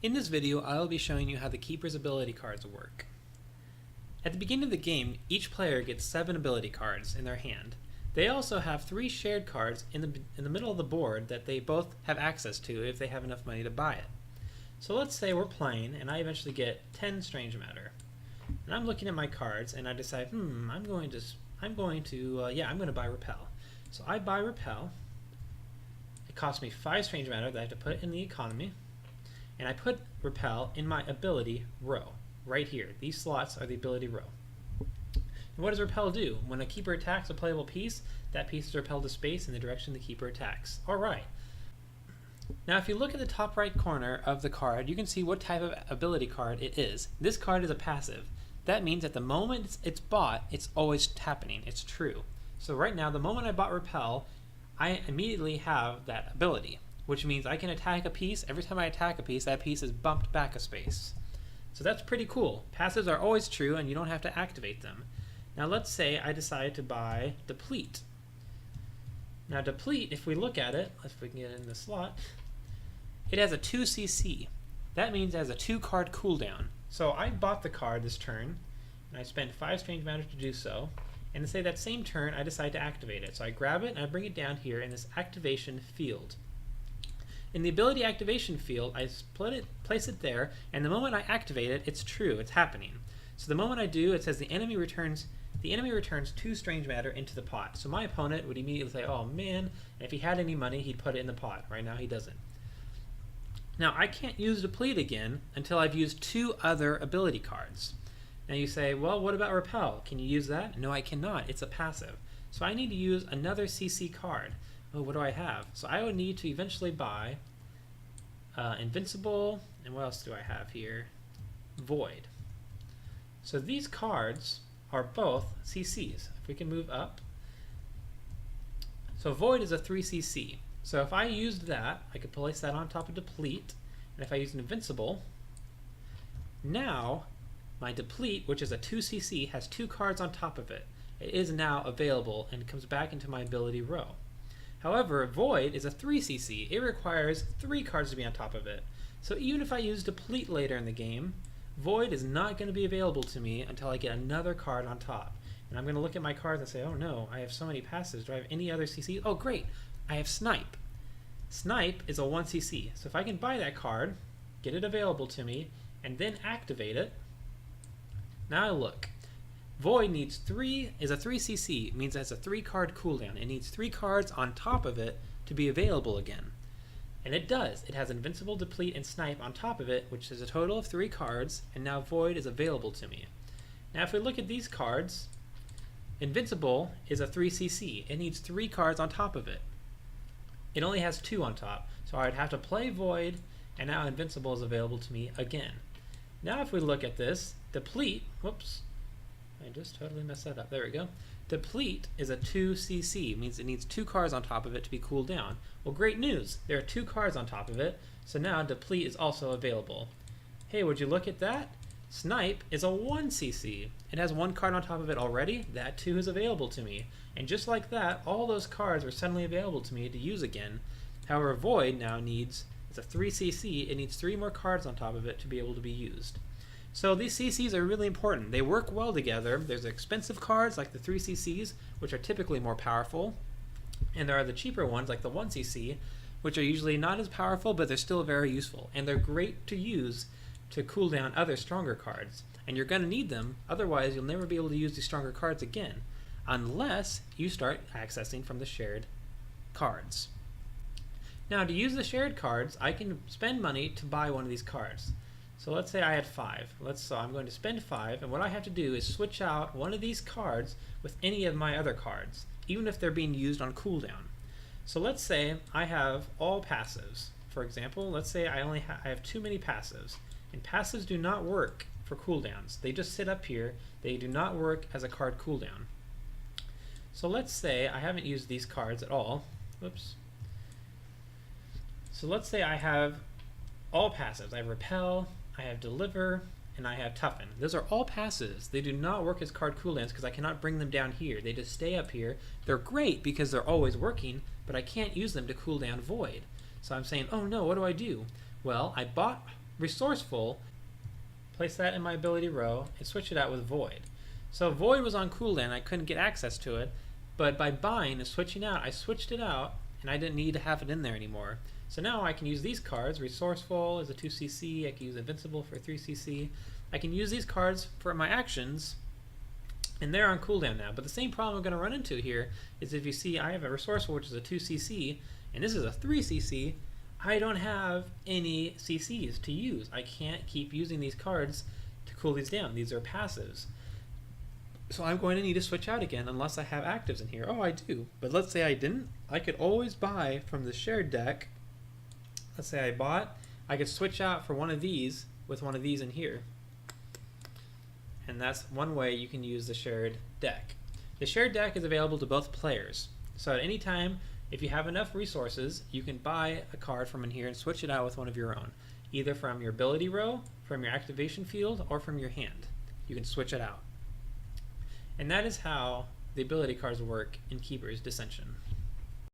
In this video, I will be showing you how the Keeper's ability cards work. At the beginning of the game, each player gets 7 ability cards in their hand. They also have 3 shared cards in the middle of the board that they both have access to if they have enough money to buy it. So let's say we're playing and I eventually get 10 strange matter. And I'm looking at my cards and I decide, I'm going to buy repel. So I buy repel. It costs me 5 strange matter that I have to put in the economy. And I put repel in my ability row, right here. These slots are the ability row. And what does repel do? When a keeper attacks a playable piece, that piece is repelled to space in the direction the keeper attacks. Alright. Now if you look at the top right corner of the card, you can see what type of ability card it is. This card is a passive. That means at the moment it's bought, it's always happening. It's true. So right now, the moment I bought repel, I immediately have that ability, which means I can attack a piece. Every time I attack a piece, that piece is bumped back a space. So that's pretty cool. Passives are always true and you don't have to activate them. Now let's say I decide to buy deplete. Now deplete, if we look at it, if we can get it in the slot, it has a 2 CC. That means it has a 2 card cooldown. So I bought the card this turn and I spent 5 strange matter to do so. And to say that same turn, I decide to activate it. So I grab it and I bring it down here in this activation field. In the ability activation field, I place it there, and the moment I activate it, it's true, it's happening. So the moment I do, it says the enemy returns 2 strange matter into the pot. So my opponent would immediately say, oh man, and if he had any money, he'd put it in the pot. Right now he doesn't. Now I can't use deplete again until I've used 2 other ability cards. Now you say, well, what about repel? Can you use that? No, I cannot. It's a passive. So I need to use another CC card. Oh, what do I have? So I would need to eventually buy invincible, and what else do I have here? Void. So these cards are both CCs. If we can move up. So void is a 3 CC. So if I used that, I could place that on top of deplete, and if I use an invincible, now my deplete, which is a 2 CC, has 2 cards on top of it. It is now available and comes back into my ability row. However, void is a 3 CC. It requires 3 cards to be on top of it. So even if I use deplete later in the game, void is not going to be available to me until I get another card on top. And I'm going to look at my cards and say, oh no, I have so many passes. Do I have any other CC? Oh great, I have snipe. Snipe is a 1 CC. So if I can buy that card, get it available to me, and then activate it, now look. Void is a 3 CC, means it has a 3 card cooldown. It needs 3 cards on top of it to be available again. And it does. It has invincible, deplete, and snipe on top of it, which is a total of 3 cards, and now void is available to me. Now if we look at these cards, invincible is a 3 CC. It needs 3 cards on top of it. It only has 2 on top, so I'd have to play void, and now invincible is available to me again. Now if we look at this, deplete, whoops, I just totally messed that up. There we go. Deplete is a 2 CC, means it needs 2 cards on top of it to be cooled down. Well, great news. There are 2 cards on top of it, so now deplete is also available. Hey, would you look at that? Snipe is a 1 CC. It has 1 card on top of it already. That too is available to me. And just like that, all those cards are suddenly available to me to use again. However, void now it's a 3 CC. It needs 3 more cards on top of it to be able to be used. So these CCs are really important. They work well together. There's expensive cards like the 3 CCs, which are typically more powerful. And there are the cheaper ones like the 1 CC, which are usually not as powerful, but they're still very useful. And they're great to use to cool down other stronger cards. And you're going to need them, otherwise you'll never be able to use these stronger cards again, unless you start accessing from the shared cards. Now to use the shared cards, I can spend money to buy one of these cards. So let's say I had 5. So I'm going to spend 5, and what I have to do is switch out one of these cards with any of my other cards, even if they're being used on cooldown. So let's say I have all passives. For example, let's say I have too many passives, and passives do not work for cooldowns. They just sit up here. They do not work as a card cooldown. So let's say I haven't used these cards at all. Whoops. So let's say I have all passives. I have repel, I have deliver, and I have toughen. Those are all passives. They do not work as card cooldowns because I cannot bring them down here. They just stay up here. They're great because they're always working, but I can't use them to cool down void. So I'm saying, oh no, what do I do? Well, I bought resourceful, place that in my ability row, and switch it out with void. So void was on cooldown, I couldn't get access to it, but by buying and switching out, I switched it out, and I didn't need to have it in there anymore. So now I can use these cards. Resourceful is a 2cc, I can use Invincible for 3cc. I can use these cards for my actions, and they're on cooldown now. But the same problem I'm going to run into here is if you see I have a Resourceful which is a 2cc, and this is a 3cc, I don't have any CCs to use. I can't keep using these cards to cool these down. These are passives. So I'm going to need to switch out again unless I have actives in here. Oh, I do. But let's say I didn't. I could always buy from the shared deck. Let's say I bought. I could switch out for one of these with one of these in here. And that's one way you can use the shared deck. The shared deck is available to both players. So at any time, if you have enough resources, you can buy a card from in here and switch it out with one of your own. Either from your ability row, from your activation field, or from your hand. You can switch it out. And that is how the ability cards work in Keeper's Dissension.